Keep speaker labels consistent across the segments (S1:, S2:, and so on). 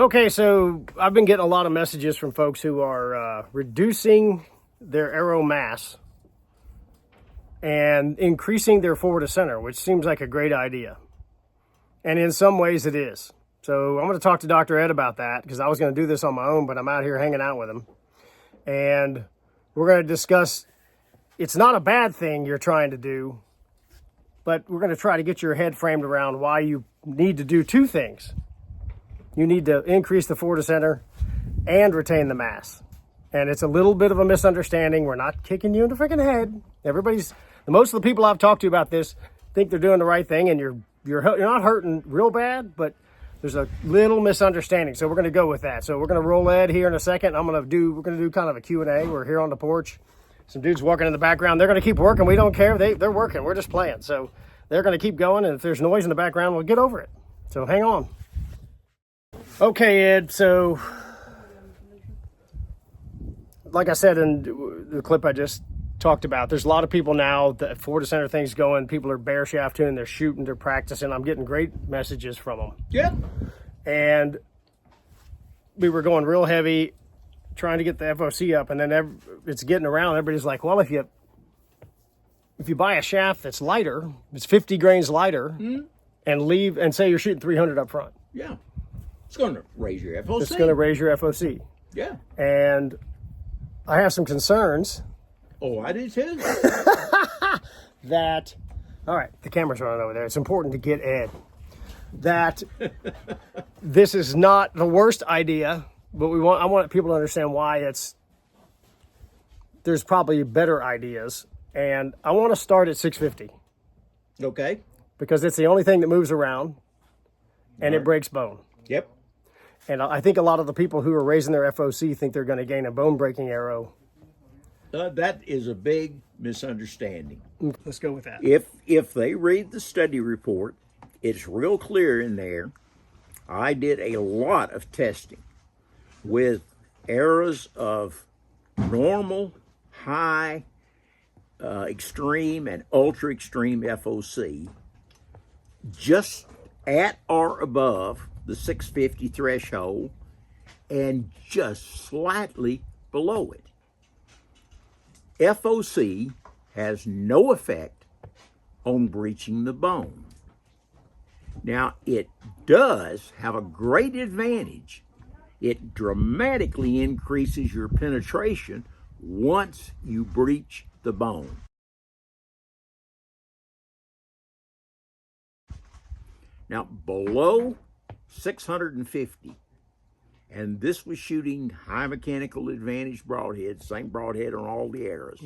S1: Okay, so I've been getting a lot of messages from folks who are reducing their arrow mass and increasing their forward to center, which seems like a great idea. And in some ways it is. So I'm going to talk to Dr. Ed about that because I was going to do this on my own, but I'm out here hanging out with him. And we're going to discuss, it's not a bad thing you're trying to do, but we're going to try to get your head framed around why you need to do two things. You need to increase the forward to center and retain the mass. And it's a little bit of a misunderstanding. We're not kicking you in the freaking head. Most of the people I've talked to about this think they're doing the right thing, and you're not hurting real bad, but there's a little misunderstanding. So we're going to go with that. So we're going to roll Ed here in a second. We're going to do kind of a Q&A. We're here on the porch. Some dudes walking in the background. They're going to keep working. We don't care. They're working. We're just playing. So they're going to keep going. And if there's noise in the background, we'll get over it. So hang on. Okay, Ed. So like I said in the clip I just talked about, there's a lot of people now that forward to center things going. People are bear shaft tuning, they're shooting, they're practicing. I'm getting great messages from them.
S2: Yeah.
S1: And we were going real heavy trying to get the FOC up, and then it's getting around. Everybody's like, well, if you buy a shaft that's lighter, it's 50 grains lighter, and say you're shooting 300 up front.
S2: Yeah. It's going to raise your FOC.
S1: It's going to raise your FOC.
S2: Yeah.
S1: And I have some concerns.
S2: Oh, I do too.
S1: That, all right, the camera's running over there. It's important to get Ed. That this is not the worst idea, but I want people to understand why there's probably better ideas. And I want to start at 650.
S2: Okay.
S1: Because it's the only thing that moves around and it breaks bone.
S2: Yep.
S1: And I think a lot of the people who are raising their FOC think they're going to gain a bone breaking arrow.
S2: That is a big misunderstanding.
S1: Let's go with that.
S2: If they read the study report, it's real clear in there. I did a lot of testing with arrows of normal, high, extreme, and ultra extreme FOC, just at or above the 650 threshold and just slightly below it. FOC has no effect on breaching the bone. Now, it does have a great advantage. It dramatically increases your penetration once you breach the bone. Now, below 650, and this was shooting high mechanical advantage broadhead, same broadhead on all the arrows.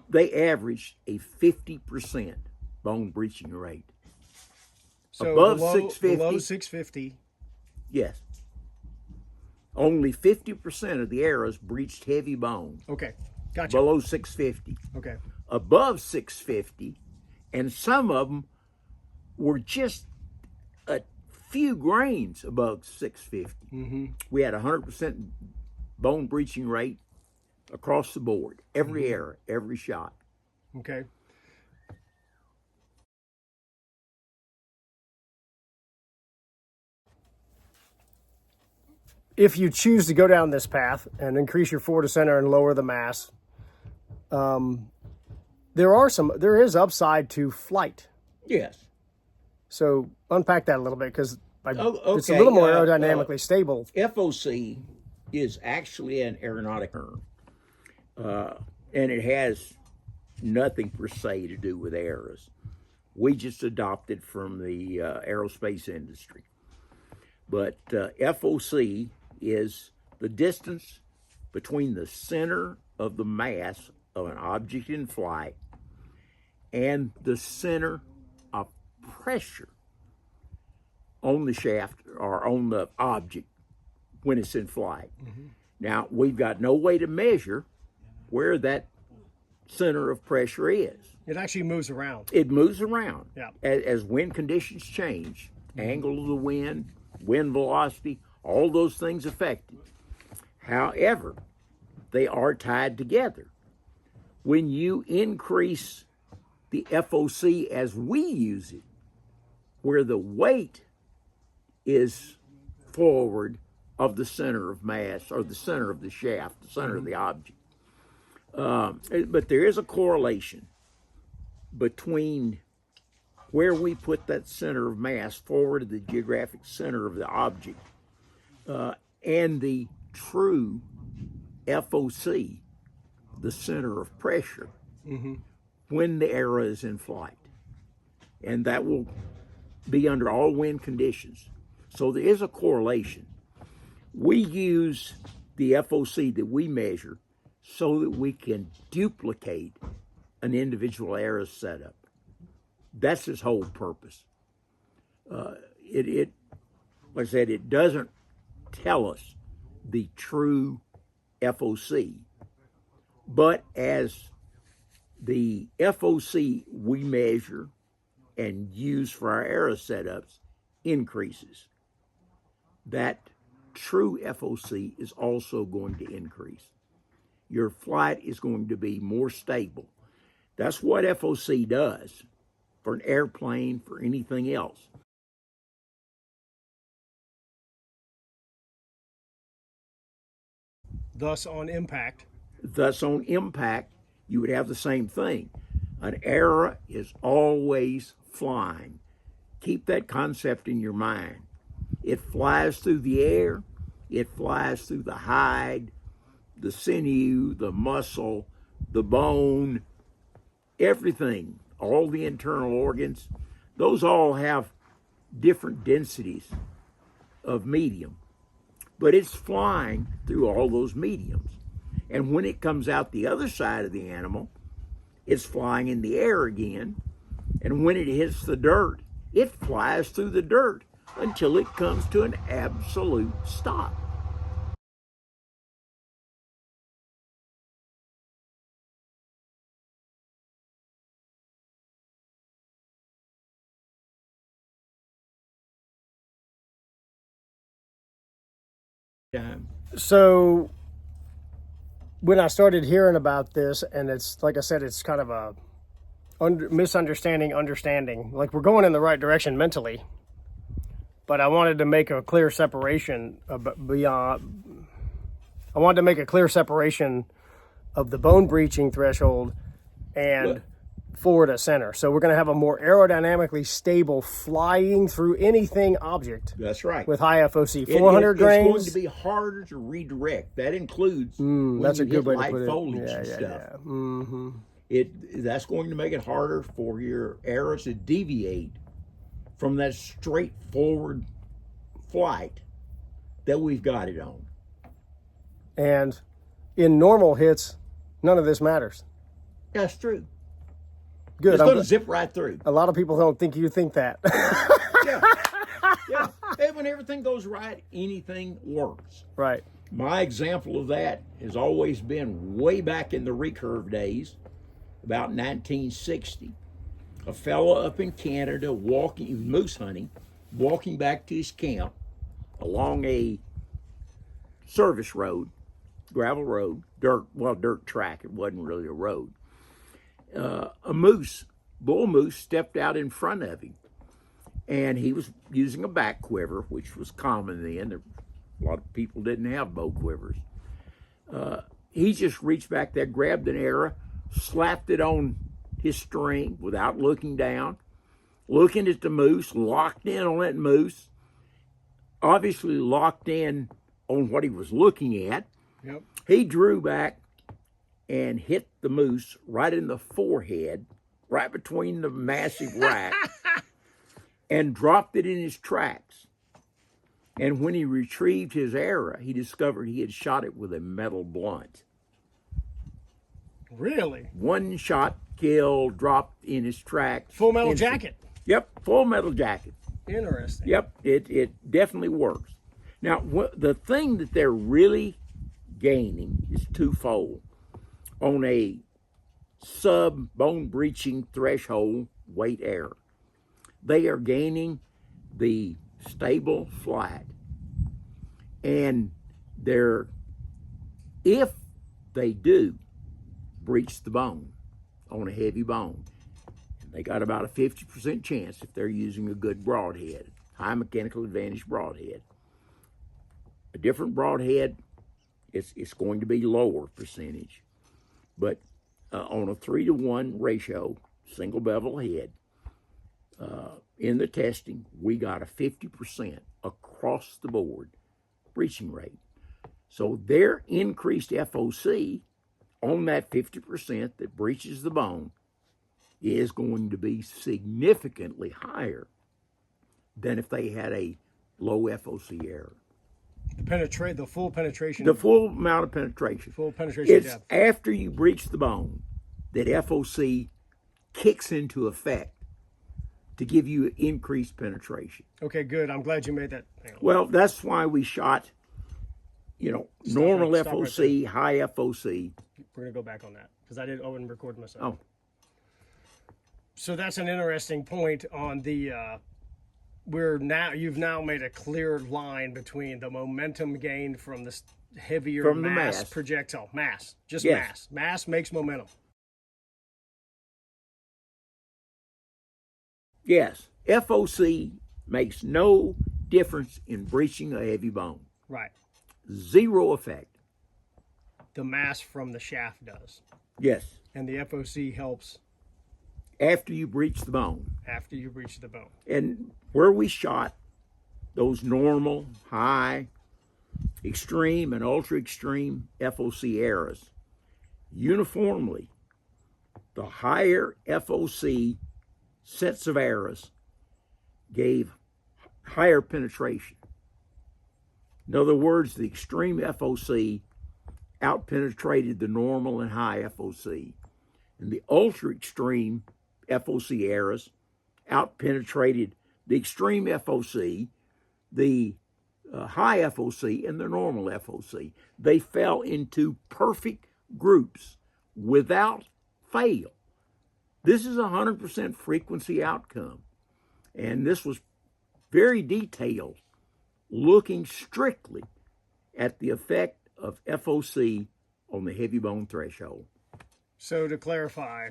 S2: They averaged a 50% bone breaching rate.
S1: So
S2: above
S1: below
S2: 650,
S1: below 650.
S2: yes. Only 50% of the arrows breached heavy bone.
S1: Okay, gotcha.
S2: Below 650.
S1: Okay.
S2: Above 650, and some of them were just a few grains above 650. We had 100% bone breaching rate across the board, every arrow, every shot.
S1: Okay. If you choose to go down this path and increase your forward to center and lower the mass, there is upside to flight.
S2: Yes.
S1: So unpack that a little bit because it's a
S2: okay.
S1: little more aerodynamically stable.
S2: FOC is actually an aeronautic term, and it has nothing per se to do with arrows. We just adopted from the aerospace industry. But FOC is the distance between the center of the mass of an object in flight and the center of pressure on the shaft or on the object when it's in flight. Now, we've got no way to measure where that center of pressure is.
S1: It actually moves around.
S2: It moves around.
S1: Yeah.
S2: As wind conditions change, angle of the wind, wind velocity, all those things affect it. However, they are tied together. When you increase the FOC as we use it, where the weight is forward of the center of mass, or the center of the shaft, the center of the object. But there is a correlation between where we put that center of mass forward of the geographic center of the object and the true FOC, the center of pressure, when the arrow is in flight. And that will be under all wind conditions. So there is a correlation. We use the FOC that we measure so that we can duplicate an individual arrow setup. That's his whole purpose. Like I said, it doesn't tell us the true FOC, but as the FOC we measure and use for our arrow setups increases, that true FOC is also going to increase. Your flight is going to be more stable. That's what FOC does for an airplane, for anything else.
S1: Thus, on impact,
S2: you would have the same thing. An arrow is always flying. Keep that concept in your mind. It flies through the air, it flies through the hide, the sinew, the muscle, the bone, everything, all the internal organs. Those all have different densities of medium, but it's flying through all those mediums. And when it comes out the other side of the animal, it's flying in the air again. And when it hits the dirt, it flies through the dirt until it comes to an absolute stop.
S1: So when I started hearing about this, and it's like I said, it's kind of a misunderstanding, understanding. Like, we're going in the right direction mentally, but I wanted to make a clear separation beyond. I wanted to make a clear separation of the bone breaching threshold and forward of center. So we're going to have a more aerodynamically stable flying through anything object.
S2: That's right.
S1: With high FOC, 400 grains.
S2: It's going to be harder to redirect. That includes
S1: that's a good way to put it.
S2: Foliage and stuff. That's going to make it harder for your arrows to deviate from that straightforward flight that we've got it on.
S1: And in normal hits, none of this matters.
S2: That's true.
S1: Good.
S2: It's going to zip right through.
S1: A lot of people don't think you think that.
S2: Yeah. And when everything goes right, anything works.
S1: Right.
S2: My example of that has always been way back in the recurve days, about 1960. A fellow up in Canada walking, moose hunting, walking back to his camp along a service road, gravel road, dirt track. It wasn't really a road. A bull moose stepped out in front of him, and he was using a back quiver, which was common then. A lot of people didn't have bow quivers. He just reached back there, grabbed an arrow, slapped it on his string without looking down, looking at the moose, locked in on that moose, obviously locked in on what he was looking at.
S1: Yep.
S2: He drew back and hit the moose right in the forehead, right between the massive rack, and dropped it in his tracks. And when he retrieved his arrow, he discovered he had shot it with a metal blunt.
S1: Really?
S2: One shot kill, dropped in his tracks.
S1: Full metal jacket.
S2: Yep, full metal jacket.
S1: Interesting.
S2: Yep, it definitely works. Now, the thing that they're really gaining is twofold. On a sub-bone breaching threshold weight error, they are gaining the stable flight, and if they do breach the bone on a heavy bone, They got about a 50% chance if they're using a good broadhead, high mechanical advantage broadhead. A different broadhead, it's going to be lower percentage. But on a 3-to-1 ratio, single bevel head, in the testing, we got a 50% across the board breaching rate. So their increased FOC on that 50% that breaches the bone is going to be significantly higher than if they had a low FOC error.
S1: The full penetration.
S2: The full amount of penetration.
S1: Full penetration
S2: It's
S1: depth.
S2: after you breach the bone that FOC kicks into effect to give you increased penetration.
S1: Okay, good. I'm glad you made that.
S2: Well, that's why we shot, normal
S1: stop
S2: FOC, high FOC.
S1: We're going to go back on that because I didn't record myself.
S2: Oh.
S1: So that's an interesting point on the, you've now made a clear line between the momentum gained from this heavier
S2: From the
S1: mass
S2: mass.
S1: projectile. Just
S2: Yes.
S1: mass. Mass makes momentum.
S2: Yes, FOC makes no difference in breaching a heavy bone.
S1: Right.
S2: Zero effect.
S1: The mass from the shaft does.
S2: Yes,
S1: And the FOC helps
S2: after you breach the bone.
S1: after you breach the bone.
S2: And where we shot those normal, high, extreme, and ultra extreme FOC errors, uniformly, the higher FOC sets of errors gave higher penetration. In other words, the extreme FOC outpenetrated the normal and high FOC. And the ultra extreme FOC errors outpenetrated the extreme FOC, the high FOC, and the normal FOC. They fell into perfect groups without fail. This is a 100% frequency outcome. And this was very detailed, looking strictly at the effect of FOC on the heavy bone threshold.
S1: So to clarify,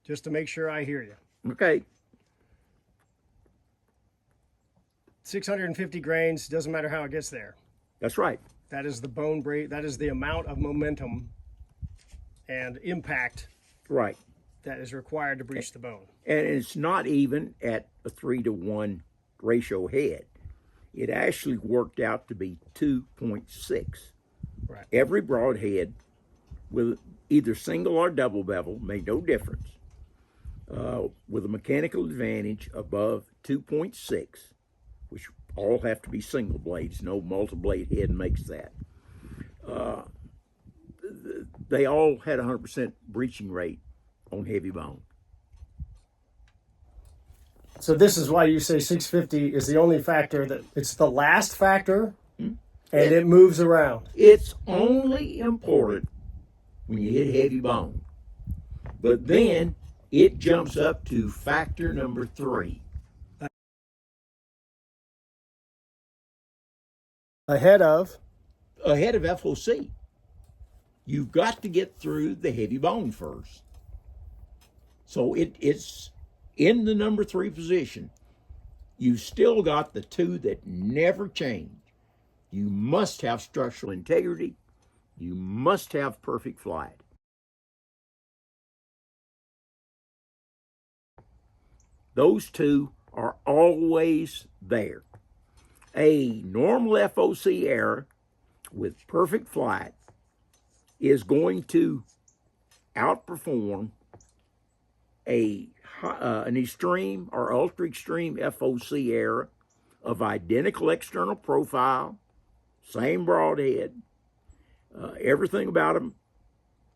S1: just to make sure I hear you,
S2: Okay.
S1: 650 grains, doesn't matter how it gets there.
S2: That's right.
S1: That is the bone break. That is the amount of momentum and impact
S2: Right.
S1: that is required to breach the bone.
S2: And it's not even at a 3-to-1 ratio head. It actually worked out to be 2.6.
S1: Right.
S2: Every broadhead with either single or double bevel made no difference. With a mechanical advantage above 2.6, which all have to be single blades, no multi-blade head makes that. They all had 100% breaching rate on heavy bone.
S1: So this is why you say 650 is the only factor that it's the last factor, and it moves around.
S2: It's only important when you hit heavy bone, but then it jumps up to factor number 3.
S1: Ahead of
S2: FOC. You've got to get through the heavy bone first. So it's in the number 3 position. You've still got the two that never change. You must have structural integrity. You must have perfect flight. Those two are always there. A normal FOC error with perfect flight is going to outperform an extreme or ultra extreme FOC error of identical external profile, same broadhead, everything about them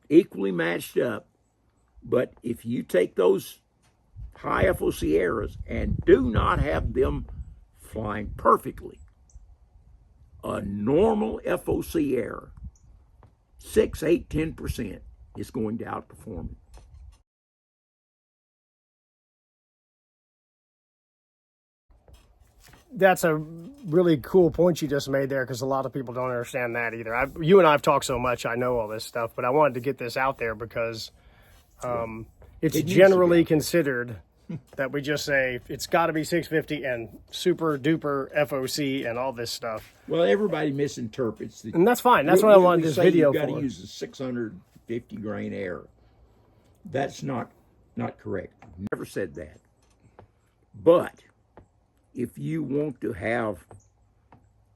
S2: equally matched up. But if you take those high FOC errors and do not have them flying perfectly, a normal FOC error, 6, 8, 10% is going to outperform it.
S1: That's a really cool point you just made there, because a lot of people don't understand that either. You and I have talked so much, I know all this stuff, but I wanted to get this out there because it's
S2: It needs to
S1: generally
S2: be.
S1: considered that we just say it's got to be 650 and super duper FOC and all this stuff.
S2: Well, everybody misinterprets the.
S1: And that's fine. That's what I wanted this video
S2: You've got to
S1: for.
S2: use a 650 grain error. That's not correct. Never said that. But if you want to have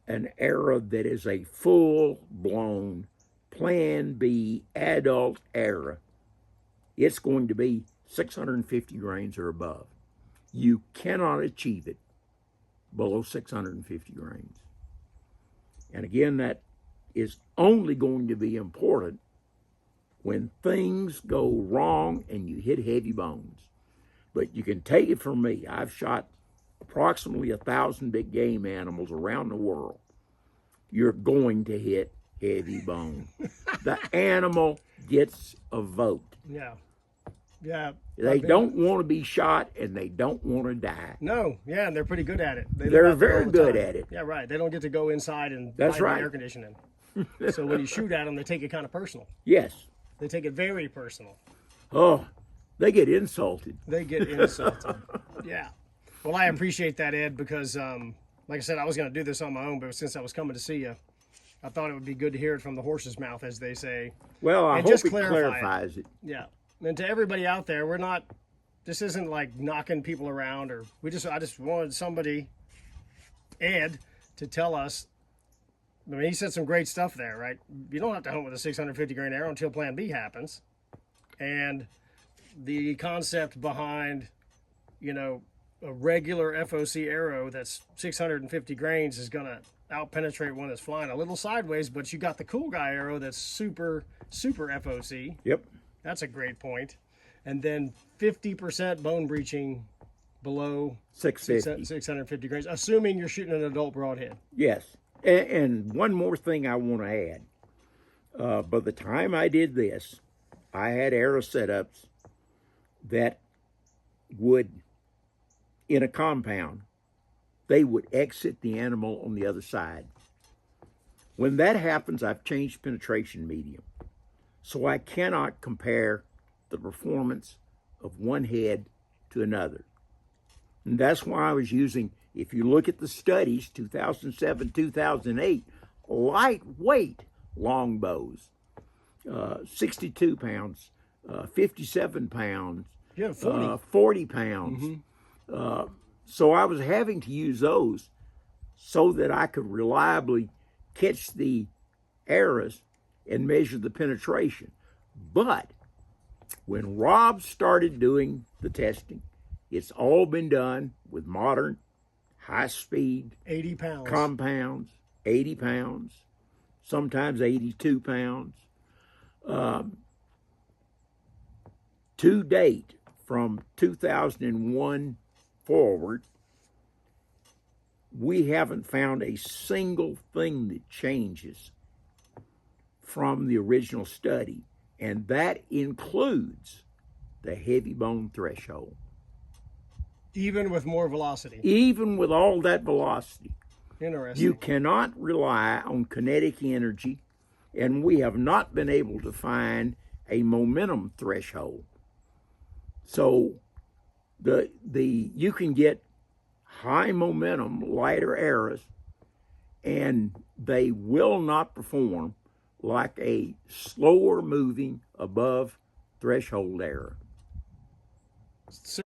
S2: an error that is a full-blown Plan B adult error, it's going to be 650 grains or above. You cannot achieve it below 650 grains. And again, that is only going to be important when things go wrong and you hit heavy bones. But you can take it from me. I've shot approximately 1,000 big game animals around the world. You're going to hit heavy bone. The animal gets a vote.
S1: Yeah. Yeah.
S2: They don't want to be shot and they don't want to die.
S1: No, yeah, and they're pretty good at it.
S2: They're very good at it.
S1: Yeah, right. They don't get to go inside and
S2: That's
S1: find
S2: right.
S1: the air conditioning. So when you shoot at them, they take it kind of personal.
S2: Yes.
S1: They take it very personal.
S2: Oh, they get insulted.
S1: They get insulted. Yeah. Well, I appreciate that, Ed, because like I said, I was going to do this on my own, but since I was coming to see you, I thought it would be good to hear it from the horse's mouth, as they say.
S2: Well, I
S1: And
S2: hope
S1: just
S2: it
S1: clarify
S2: clarifies it.
S1: Yeah. And to everybody out there, we're not, this isn't like knocking people around, or I just wanted somebody, Ed, to tell us. I mean, he said some great stuff there, right? You don't have to hunt with a 650 grain arrow until Plan B happens. And the concept behind, you know, a regular FOC arrow that's 650 grains is going to out-penetrate one that's flying a little sideways, but you got the cool guy arrow that's super, super FOC.
S2: Yep.
S1: That's a great point. And then 50% bone breaching below 650 grains, assuming you're shooting an adult broadhead.
S2: Yes. And one more thing I want to add. By the time I did this, I had arrow setups that would, in a compound, they would exit the animal on the other side. When that happens, I've changed penetration medium. So I cannot compare the performance of one head to another. And that's why I was using, if you look at the studies, 2007, 2008, lightweight longbows, 62 pounds, 57 pounds,
S1: Yeah, 40.
S2: 40 pounds. So I was having to use those so that I could reliably catch the arrows and measure the penetration. But when Rob started doing the testing, it's all been done with modern, high-speed
S1: 80 pounds.
S2: compounds, 80 pounds, sometimes 82 pounds. To date, from 2001 forward, we haven't found a single thing that changes from the original study, and that includes the heavy bone threshold.
S1: Even with more velocity.
S2: Even with all that velocity,
S1: Interesting.
S2: you cannot rely on kinetic energy, and we have not been able to find a momentum threshold. So you can get high momentum, lighter arrows, and they will not perform like a slower moving above threshold arrow.
S1: So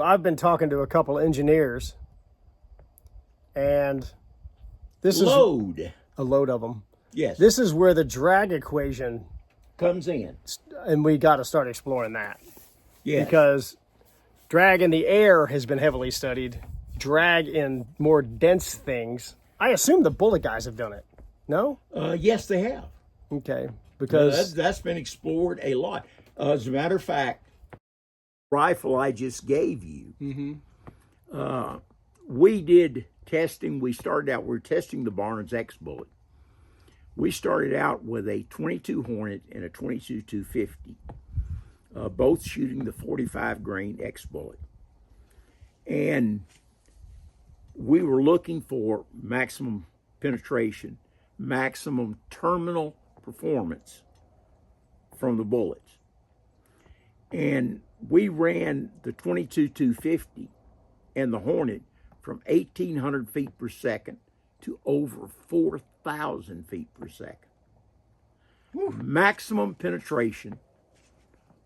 S1: I've been talking to a couple engineers, and this is a load of them.
S2: Yes.
S1: This is where the drag equation
S2: comes in.
S1: And we got to start exploring that.
S2: Yes.
S1: Because drag in the air has been heavily studied. Drag in more dense things. I assume the bullet guys have done it. No?
S2: Yes, they have.
S1: Okay. Because
S2: that's been explored a lot. As a matter of fact, the rifle I just gave you, we did testing. We were testing the Barnes X bullet. We started out with a 22 Hornet and a 22 250, both shooting the 45 grain X bullet. And we were looking for maximum penetration, maximum terminal performance from the bullets. And we ran the 22-250 and the Hornet from 1,800 feet per second to over 4,000 feet per second. Woo. Maximum penetration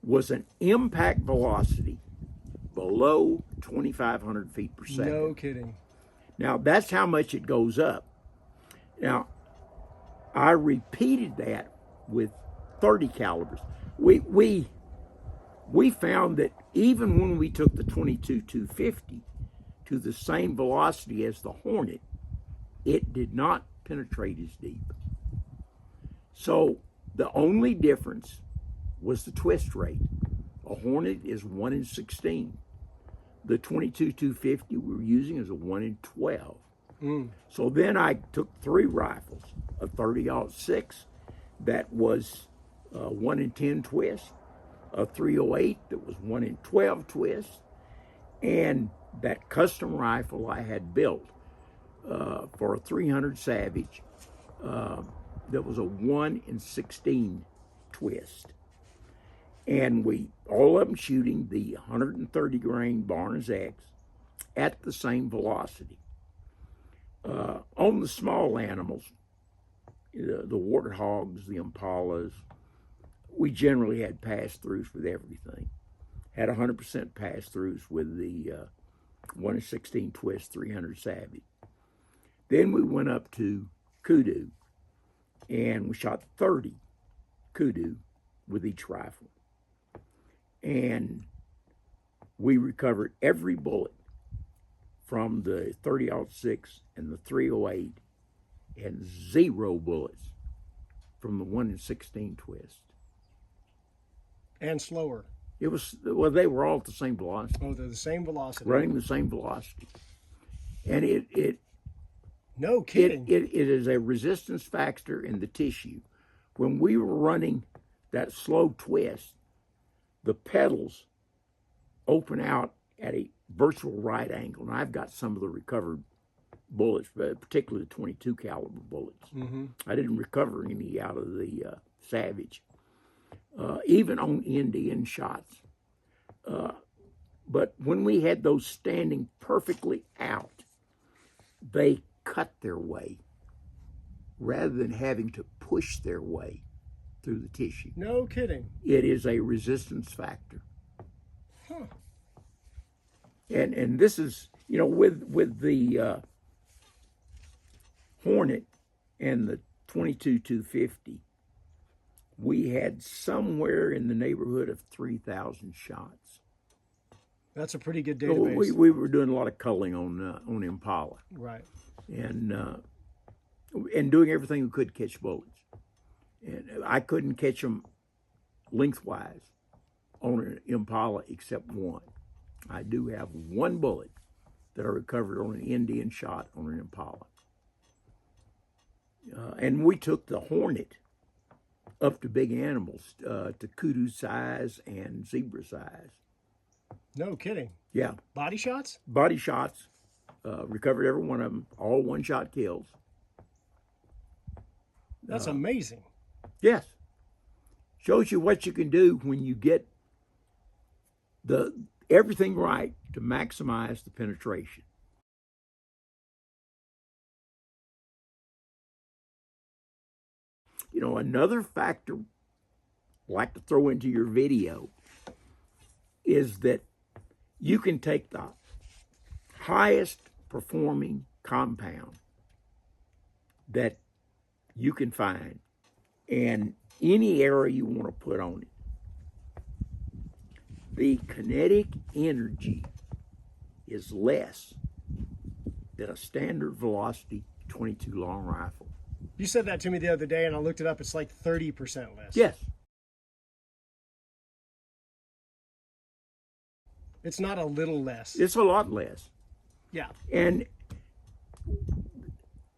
S2: was an impact velocity below 2,500 feet per second.
S1: No kidding.
S2: Now, that's how much it goes up. Now, I repeated that with 30 calibers. We found that even when we took the 22-250 to the same velocity as the Hornet, it did not penetrate as deep. So the only difference was the twist rate. A Hornet is 1 in 16. The 22-250 we were using is a 1 in 12. So then I took 3 rifles, a 30-06 that was 1 in 10 twist, a 308 that was 1 in 12 twist, and that custom rifle I had built for a 300 Savage that was a 1 in 16 twist. And we, all of them shooting the 130 grain Barnes X at the same velocity. On the small animals, the warthogs, the impalas, we generally had pass-throughs with everything. Had 100% pass-throughs with the 1 in 16 twist 300 Savage. Then we went up to kudu, and we shot 30 kudu with each rifle. And we recovered every bullet from the 30-06 and the 308 and 0 bullets from the 1 in 16 twist.
S1: And slower.
S2: It was, well, they were all at the same velocity.
S1: Oh, they're the same velocity.
S2: Running the same velocity. And it
S1: no kidding.
S2: It is a resistance factor in the tissue. When we were running that slow twist, the pedals open out at a virtual right angle. And I've got some of the recovered bullets, particularly the 22 caliber bullets. I didn't recover any out of the Savage, even on Indian shots. But when we had those standing perfectly out, they cut their way rather than having to push their way through the tissue.
S1: No kidding.
S2: It is a resistance factor. And this is, you know, with the Hornet and the 22-250, we had somewhere in the neighborhood of 3,000 shots.
S1: That's a pretty good
S2: So
S1: database.
S2: we were doing a lot of culling on Impala.
S1: Right.
S2: And doing everything we could to catch bullets. And I couldn't catch them lengthwise on an Impala except one. I do have one bullet that I recovered on an Indian shot on an Impala. And we took the Hornet up to big animals, to kudu size and zebra size.
S1: No kidding.
S2: Yeah.
S1: Body shots?
S2: Body shots. Recovered every one of them. All one-shot kills.
S1: That's amazing.
S2: Yes. Shows you what you can do when you get everything right to maximize the penetration. You know, another factor I'd like to throw into your video is that you can take the highest performing compound that you can find and any area you want to put on it. The kinetic energy is less than a standard velocity 22 long rifle.
S1: You said that to me the other day, and I looked it up. It's like 30% less.
S2: Yes.
S1: It's not a little less.
S2: It's a lot less.
S1: Yeah.
S2: And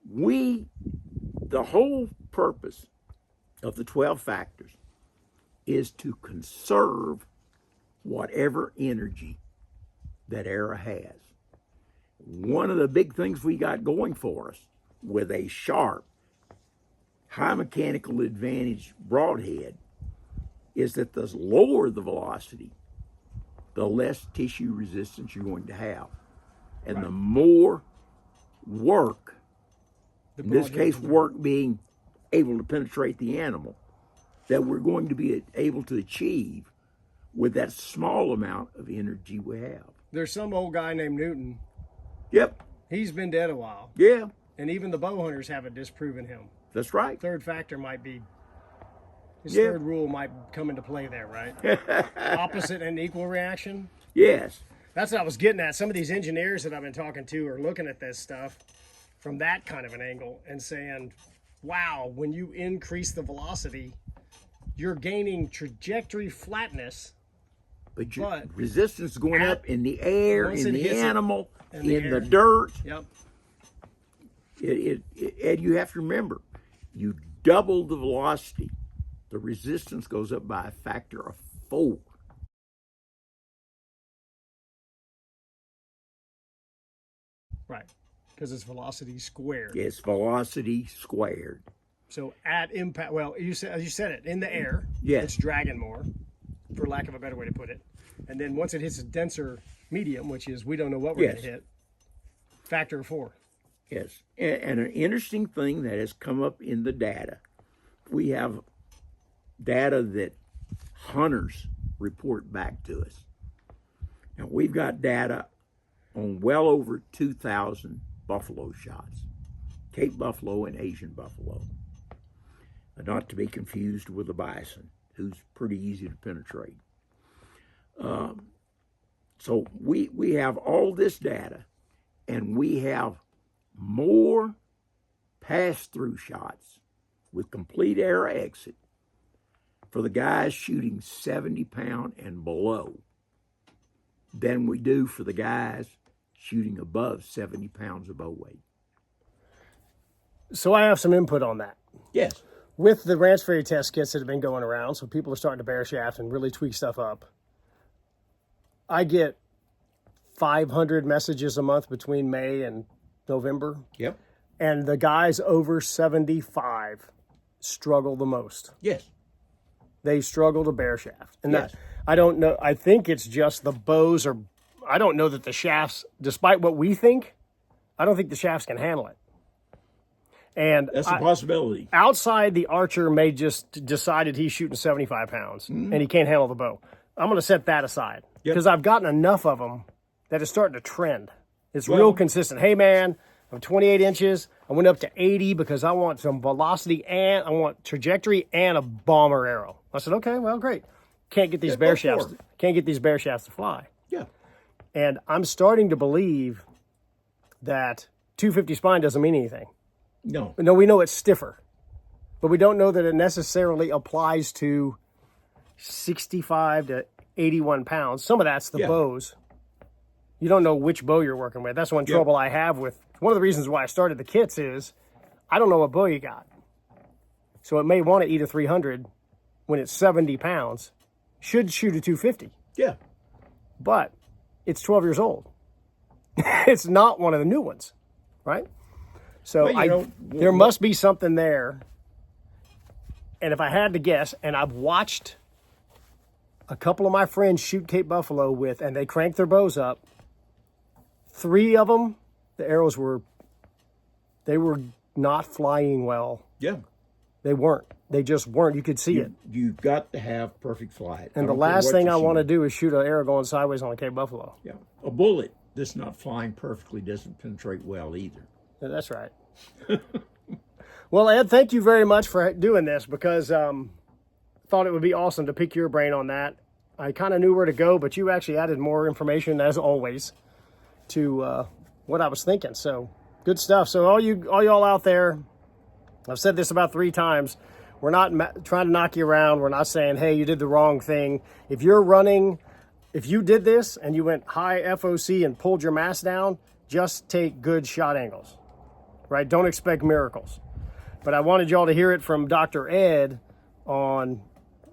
S2: the whole purpose of the 12 factors is to conserve whatever energy that arrow has. One of the big things we got going for us with a sharp, high mechanical advantage broadhead is that the lower the velocity, the less tissue resistance you're going to have. And the more work, in this case, work being able to penetrate the animal, that we're going to be able to achieve with that small amount of energy we have.
S1: There's some old guy named Newton.
S2: Yep.
S1: He's been dead a while.
S2: Yeah.
S1: And even the bow hunters haven't disproven him.
S2: That's right.
S1: Third factor might be, his third rule might come into play there, right? Opposite and equal reaction.
S2: Yes.
S1: That's what I was getting at. Some of these engineers that I've been talking to are looking at this stuff from that kind of an angle and saying, wow, when you increase the velocity, you're gaining trajectory flatness.
S2: But your resistance going up in the air, in the animal, in the dirt.
S1: Yep.
S2: And you have to remember, you double the velocity, the resistance goes up by a factor of 4.
S1: Right, because it's velocity squared.
S2: It's velocity squared.
S1: So at impact, well, you said it, in the air,
S2: yes,
S1: it's dragging more, for lack of a better way to put it. And then once it hits a denser medium, which is we don't know what we're going to hit, factor of 4.
S2: Yes, and an interesting thing that has come up in the data, we have data that hunters report back to us. Now, we've got data on well over 2,000 buffalo shots, Cape buffalo and Asian buffalo, not to be confused with the bison, who's pretty easy to penetrate. So we have all this data, and we have more pass-through shots with complete air exit for the guys shooting 70-pound and below than we do for the guys shooting above 70 pounds of bow weight.
S1: So I have some input on that.
S2: Yes.
S1: With the Ranch Fairy test kits that have been going around, so people are starting to bare shaft and really tweak stuff up, I get 500 messages a month between May and November.
S2: Yep.
S1: And the guys over 75 struggle the most.
S2: Yes.
S1: They struggle to bare shaft. And that, I don't know, I think it's just the bows are, I don't know that the shafts, despite what we think, I don't think the shafts can handle it. And
S2: that's a possibility.
S1: Outside, the archer may just decided he's shooting 75 pounds and he can't handle the bow. I'm going to set that aside because I've gotten enough of them that it's starting to trend. It's real consistent. Hey, man, I'm 28 inches. I went up to 80 because I want some velocity and I want trajectory and a bomber arrow. I said, okay, well, great. Can't get these bare shafts. Can't get these bare shafts to fly.
S2: Yeah.
S1: And I'm starting to believe that 250 spine doesn't mean anything.
S2: No.
S1: No, we know it's stiffer, but we don't know that it necessarily applies to 65 to 81 pounds. Some of that's the bows. You don't know which bow you're working with. That's one trouble I have with, one of the reasons why I started the kits is I don't know what bow you got. So it may want to eat a 300 when it's 70 pounds, should shoot a 250.
S2: Yeah.
S1: But it's 12 years old. It's not one of the new ones, right? So there must be something there. And if I had to guess, and I've watched a couple of my friends shoot Cape buffalo with, and they cranked their bows up, 3 of them, the arrows were not flying well.
S2: Yeah.
S1: They weren't. They just weren't. You could see it.
S2: You've got to have perfect flight.
S1: And the last thing I want to do is shoot an arrow going sideways on a Cape buffalo.
S2: Yeah. A bullet that's not flying perfectly doesn't penetrate well either.
S1: Yeah, that's right. Well, Ed, thank you very much for doing this because thought it would be awesome to pick your brain on that. I kind of knew where to go, but you actually added more information, as always, to what I was thinking. So good stuff. So all y'all out there, I've said this about 3 times. We're not trying to knock you around. We're not saying, hey, you did the wrong thing. If you're running, if you did this and you went high FOC and pulled your mass down, just take good shot angles, right? Don't expect miracles. But I wanted y'all to hear it from Dr. Ed on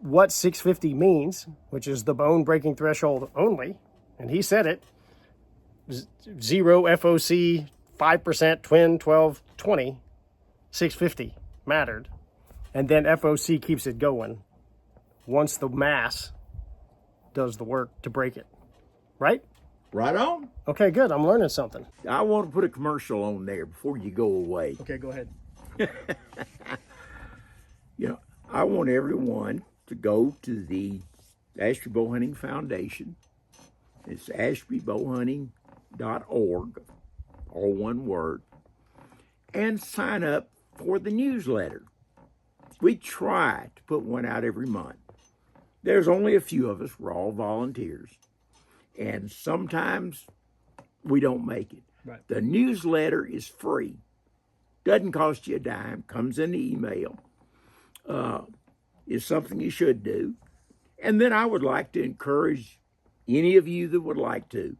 S1: what 650 means, which is the bone breaking threshold only. And he said it, 0 FOC, 5%, twin, 12, 20, 650 mattered. And then FOC keeps it going once the mass does the work to break it. right?
S2: Right on.
S1: Okay, good. I'm learning something.
S2: I want to put a commercial on there before you go away.
S1: Okay, go ahead.
S2: You know, I want everyone to go to the Ashby Bow Hunting Foundation. It's ashbybowhunting.org, all one word, and sign up for the newsletter. We try to put one out every month. There's only a few of us. We're all volunteers. And sometimes we don't make it.
S1: Right.
S2: The newsletter is free. Doesn't cost you a dime. Comes in the email. Is something you should do. And then I would like to encourage any of you that would like to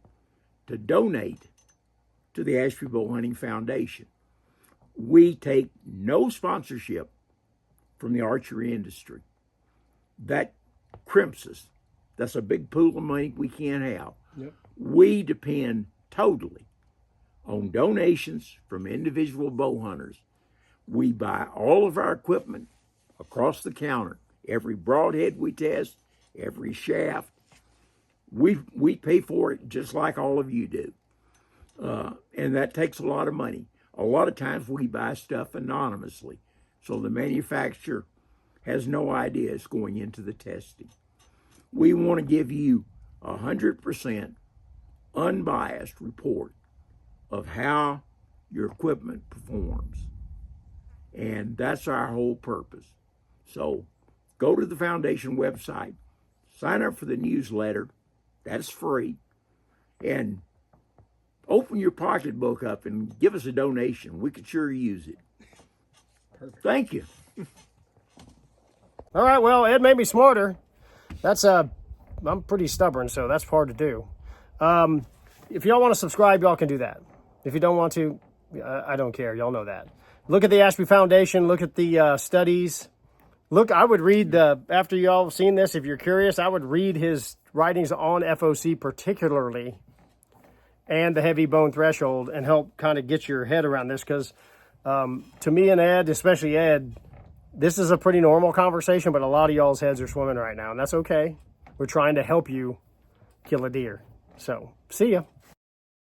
S2: donate to the Ashby Bow Hunting Foundation. We take no sponsorship from the archery industry. That crimps us. That's a big pool of money we can't have.
S1: Yep.
S2: We depend totally on donations from individual bow hunters. We buy all of our equipment across the counter. Every broadhead we test, every shaft, we pay for it just like all of you do. And that takes a lot of money. A lot of times we buy stuff anonymously, so the manufacturer has no idea it's going into the testing. We want to give you 100% unbiased report of how your equipment performs. And that's our whole purpose. So go to the foundation website, sign up for the newsletter, that's free, and open your pocketbook up and give us a donation. We could sure use it.
S1: Perfect.
S2: Thank you.
S1: All right, well, Ed made me smarter. That's I'm pretty stubborn, so that's hard to do. If y'all want to subscribe, y'all can do that. If you don't want to, I don't care. Y'all know that. Look at the Ashby Foundation. Look at the studies. Look, I would read after y'all have seen this, if you're curious, I would read his writings on FOC particularly and the heavy bone threshold and help kind of get your head around this, because to me and Ed, especially Ed, this is a pretty normal conversation, but a lot of y'all's heads are swimming right now, and that's okay. We're trying to help you kill a deer. So, see ya.